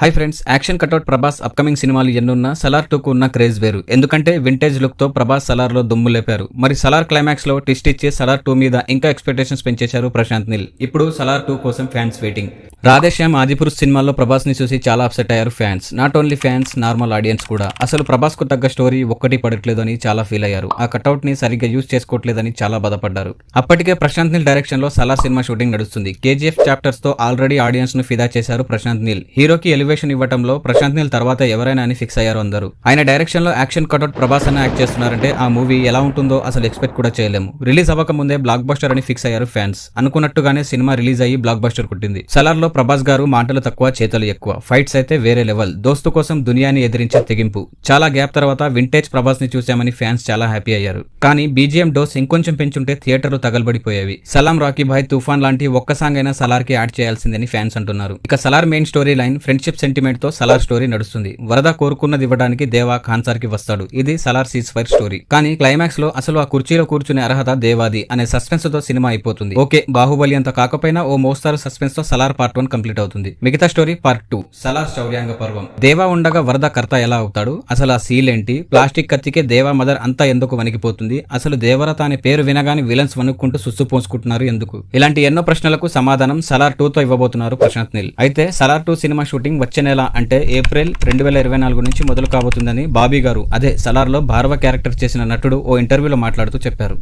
Hi friends, action cutout Prabhas upcoming సినిమాలు ఎన్నున్నా సలార్ 2కు ఉన్న క్రేజ్ వేరు. ఎందుకంటే వింటేజ్ లుక్ తో ప్రభాస్ సలార్ లో దుమ్ము లేపారు. మరి సలార్ క్లైమాక్స్ లో ట్విస్ట్ ఇచ్చి సలార్ 2 మీద ఇంకా ఎక్స్పెక్టేషన్స్ పెంచేశారు ప్రశాంత్ నీల్. ఇప్పుడు సలార్ 2 కోసం ఫ్యాన్స్ వెయిటింగ్. రాధేశ్యామ్ ఆదిపురుష్ సినిమాల్లో ప్రభాస్ ని చూసి చాలా అప్సెట్ అయ్యారు fans. Not only fans, normal audience కూడా. అసలు ప్రభాస్ కు తగ్గ స్టోరీ ఒక్కటి పడట్లేదు అని చాలా ఫీల్ అయ్యారు. ఆ కటౌట్ ని సరిగ్గా యూజ్ చేసుకోవట్లేదని చాలా బాధపడ్డారు. అప్పటికే ప్రశాంత్ నీల్ డైరెక్షన్ లో సలార్ సినిమా షూటింగ్ నడుస్తుంది. కేజీఎఫ్ చాప్టర్స్ తో ఆల్రెడీ ఆడియన్స్ ను ఫిదా చేశారు ప్రశాంత్ నీల్. హీరోకి ఎలివేషన్ ఇవ్వడంలో ప్రశాంత్ నీల్ తర్వాత ఎవరైనా అని ఫిక్స్ అయ్యారు అందరూ. ఆయన డైరెక్షన్ లో యాక్షన్ కటౌట్ ప్రభాస్ అన్న యాక్ట్ చేస్తున్నారంటే ఆ మూవీ ఎలా ఉంటుందో అసలు ఎక్స్పెక్ట్ కూడా చేయలేము. రిలీజ్ అవ్వక ముందే బ్లాక్ బస్టర్ అని ఫిక్స్ అయ్యారు ఫ్యాన్స్. అనుకున్నట్టుగానే సినిమా రిలీజ్ అయ్యి బ్లాక్ బస్టర్ కొట్టింది. సలార్ లో ప్రభాస్ గారు మాటలు తక్కువ, చేతలు ఎక్కువ. ఫైట్స్ అయితే వేరే లెవెల్. దోస్తు కోసం దునియాని ఎదిరించే తెగింపు. చాలా గ్యాప్ తర్వాత వింటేజ్ ప్రభాస్ ని చూసామని ఫ్యాన్స్ చాలా హ్యాపీ అయ్యారు. కానీ బీజిఎం డోస్ ఇంకొంచెం పెంచుంటే థియేటర్లు తగలబడిపోయేవి. సలాం, రాకీ భాయ్, తుఫాన్ లాంటి ఒక్క సాంగ్ అయినా సలార్ కి యాడ్ చేయాల్సిందని ఫ్యాన్స్ అంటున్నారు. ఇక Salaar main story line friendship sentiment తో సలార్ స్టోరీ నడుస్తుంది. వరద కోరుకున్నది ఇవ్వడానికి దేవా ఖాన్సార్ కి వస్తాడు. ఇది సలార్ సీజ్ ఫైర్ స్టోరీ. కానీ క్లైమాక్స్ లో అసలు ఆ కుర్చీలో కూర్చునే అర్హత దేవాది అనే సస్పెన్స్ తో సినిమా అయిపోతుంది. ఓకే, బాహుబలి అంత కాకపోయినా ఓ మోస్తారు సస్పెన్స్ తో సలార్ పార్ట్ 1 కంప్లీట్ అవుతుంది. మిగతా స్టోరీ పార్ట్ 2 సలార్ శౌర్యాంగ పర్వం. దేవా ఉండగా వరద కర్త ఎలా అవుతాడు? అసలు ఆ సీల్ ఏంటి? ప్లాస్టిక్ కత్తికే దేవా మదర్ అంతా ఎందుకు వణికిపోతుంది? అసలు దేవరత అనే పేరు వినగానే విలన్స్ వణుక్కుంటూ సుస్సు పోసుకుంటున్నారు ఎందుకు? ఇలాంటి ఎన్నో ప్రశ్నలకు సమాధానం సలార్ 2 తో ఇవ్వబోతున్నారు ప్రశాంత్ నీల్. అయితే సలార్ 2 సినిమా షూటింగ్ వచ్చే నెల అంటే ఏప్రిల్ 2024 నుంచి మొదలు కాబోతుందని బాబీ గారు, అదే సలార్ లో భార్వ క్యారెక్టర్ చేసిన నటుడు ఓ ఇంటర్వ్యూలో మాట్లాడుతూ చెప్పారు.